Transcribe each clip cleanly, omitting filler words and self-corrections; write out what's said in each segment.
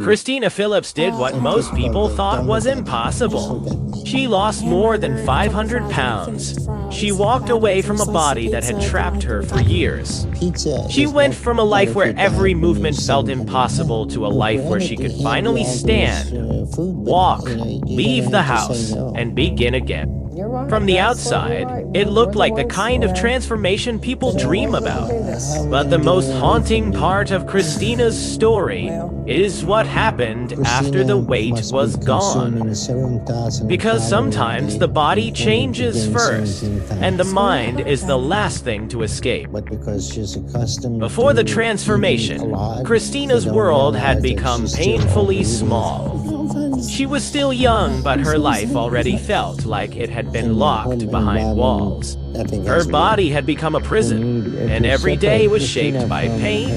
Christina Phillips did what most people thought was impossible. She lost more than 500 pounds. She walked away from a body that had trapped her for years. She went from a life where every movement felt impossible to a life where she could finally stand, walk, leave the house, and begin again. From the outside, it looked like the kind of transformation people dream about. But the most haunting part of Christina's story is what happened after the weight was gone. Because sometimes the body changes first, and the mind is the last thing to escape. Before the transformation, Christina's world had become painfully small. She was still young, but her life already felt like it had been locked behind walls. Her body had become a prison, and every day was shaped by pain,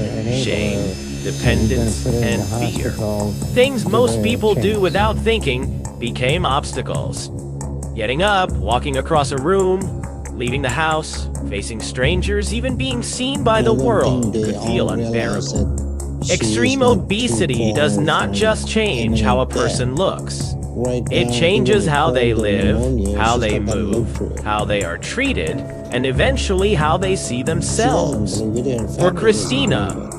shame, dependence, and fear. Things most people do without thinking became obstacles. Getting up, walking across a room, leaving the house, facing strangers, even being seen by the world could feel unbearable. Extreme obesity does not just change how a person looks. It changes how they live, how they move, how they are treated, and eventually how they see themselves. For Christina,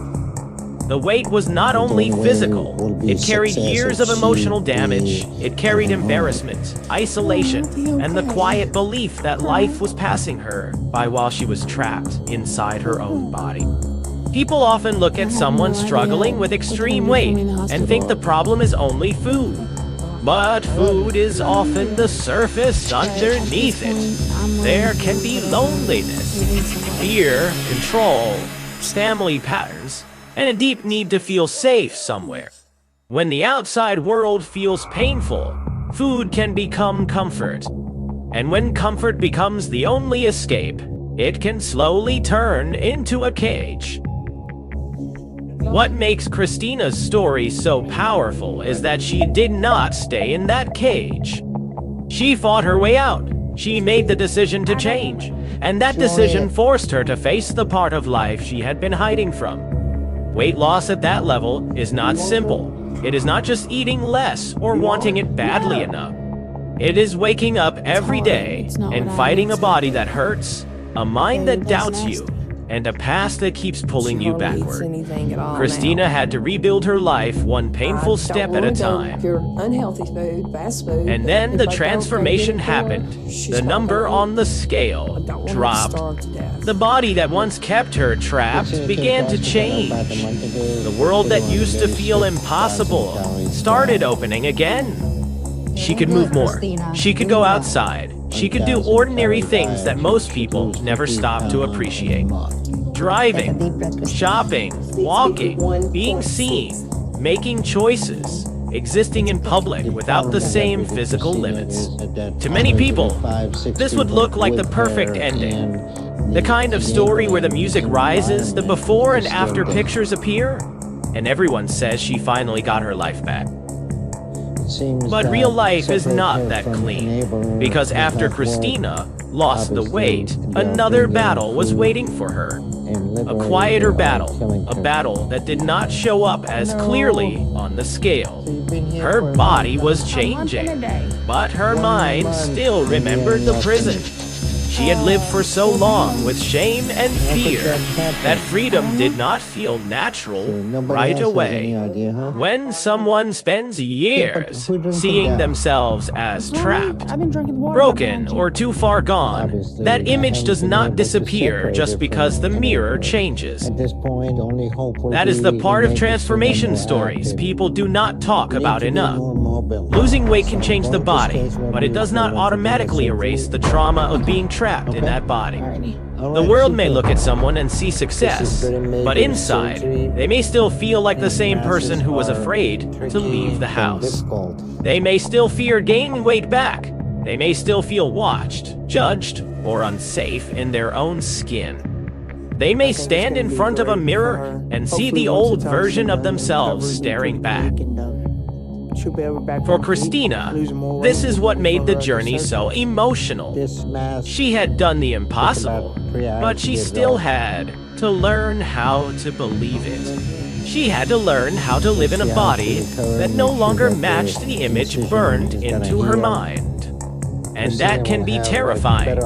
the weight was not only physical, it carried years of emotional damage, it carried embarrassment, isolation, and the quiet belief that life was passing her by while she was trapped inside her own body. People often look at someone struggling with extreme weight and think the problem is only food. But food is often the surface underneath it. There can be loneliness, fear, control, family patterns, and a deep need to feel safe somewhere. When the outside world feels painful, food can become comfort. And when comfort becomes the only escape, it can slowly turn into a cage. What makes Christina's story so powerful is that she did not stay in that cage. She fought her way out. She made the decision to change, and that decision forced her to face the part of life she had been hiding from. Weight loss at that level is not simple. It is not just eating less or wanting it badly enough. It is waking up every day and fighting a body that hurts, a mind that doubts you, and a past that keeps pulling you backward. Christina had to rebuild her life one painful step at a time. And then the transformation happened. The number on the scale dropped. The body that once kept her trapped began to change. The world that used to feel impossible started opening again. She could move more. She could go outside. She could do ordinary things that most people never stop to appreciate. Driving, shopping, walking, being seen, making choices, existing in public without the same physical limits. To many people, this would look like the perfect ending. The kind of story where the music rises, the before and after pictures appear, and everyone says she finally got her life back. But real life is not that clean, because after Christina lost the weight, another battle was waiting for her. A quieter battle, a battle that did not show up as clearly on the scale. Her body was changing, but her mind still remembered the prison. She had lived for so long with shame and fear that freedom did not feel natural right away. When someone spends years seeing themselves as trapped, broken, or too far gone, that image does not disappear just because the mirror changes. That is the part of transformation stories people do not talk about enough. Losing weight can change the body, but it does not automatically erase the trauma of being trapped in that body. The world may look at someone and see success, but inside, they may still feel like the same person who was afraid to leave the house. They may still fear gaining weight back. They may still feel watched, judged, or unsafe in their own skin. They may stand in front of a mirror and see the old version of themselves staring back. For Christina, this is what made the journey so emotional. She had done the impossible, but she still had to learn how to believe it. She had to learn how to live in a body that no longer matched the image burned into her mind. And that can be terrifying,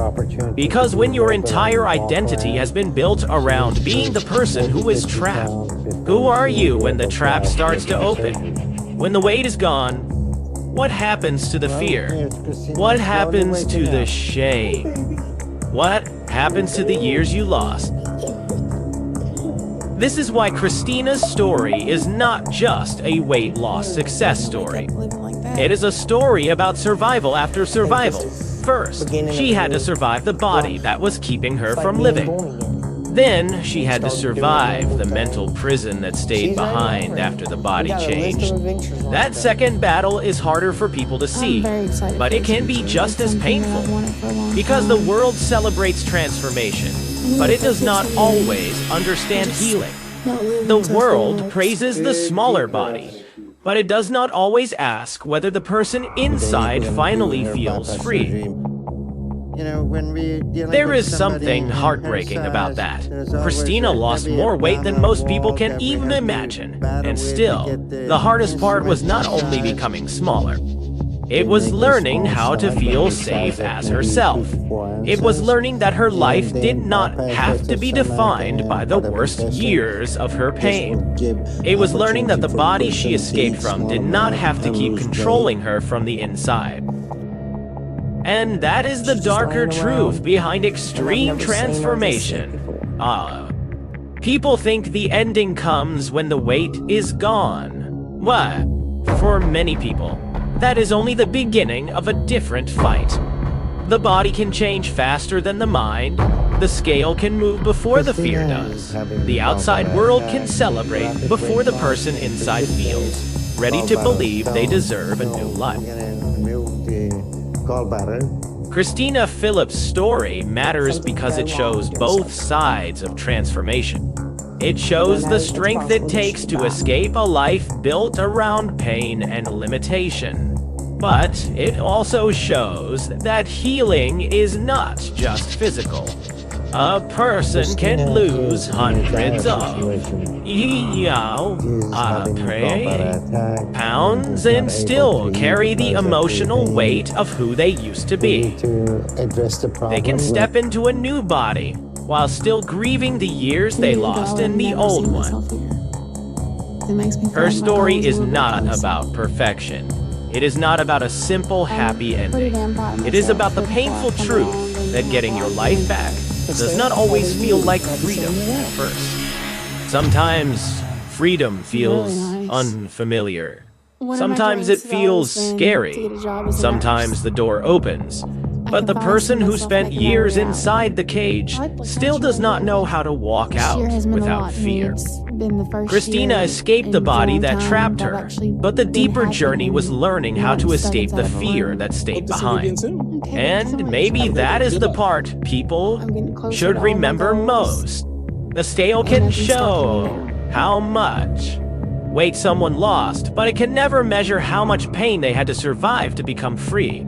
because when your entire identity has been built around being the person who is trapped, who are you when the trap starts to open? When the weight is gone, what happens to the fear? What happens to the shame? What happens to the years you lost? This is why Christina's story is not just a weight loss success story. It is a story about survival after survival. First, she had to survive the body that was keeping her from living. Then, she had to survive the mental prison that stayed behind after the body changed. That second battle is harder for people to see, but it can be just as painful. Because the world celebrates transformation, but it does not always understand healing. The world praises the smaller body, but it does not always ask whether the person inside finally feels free. There is something heartbreaking about that. Christina lost more weight than most people can even imagine, and still, the hardest part was not only becoming smaller. It was learning how to feel safe as herself. It was learning that her life did not have to be defined by the worst years of her pain. It was learning that the body she escaped from did not have to keep controlling her from the inside. And that is the darker truth behind extreme transformation. People think the ending comes when the weight is gone. What? For many people, that is only the beginning of a different fight. The body can change faster than the mind. The scale can move before the fear does. The outside world can celebrate before the person inside feels ready to believe they deserve a new life. Christina Phillips' story matters because it shows both sides of transformation. It shows the strength it takes to escape a life built around pain and limitation. But it also shows that healing is not just physical. A person can lose hundreds of pounds and still carry the emotional weight of who they used to be. They can step into a new body while still grieving the years they lost in the old one. Her story is not about perfection. It is not about a simple, happy ending. It is about the painful truth that getting your life back does not always feel like freedom at first. Sometimes freedom feels unfamiliar. Sometimes it feels scary. Sometimes the door opens. But the person who spent years inside the cage still does not know how to walk out without fear. Christina escaped the body that trapped her, but the deeper journey was learning how to escape the fear that stayed behind. And maybe that is the part people should remember most. The scale can show how much weight someone lost, but it can never measure how much pain they had to survive to become free.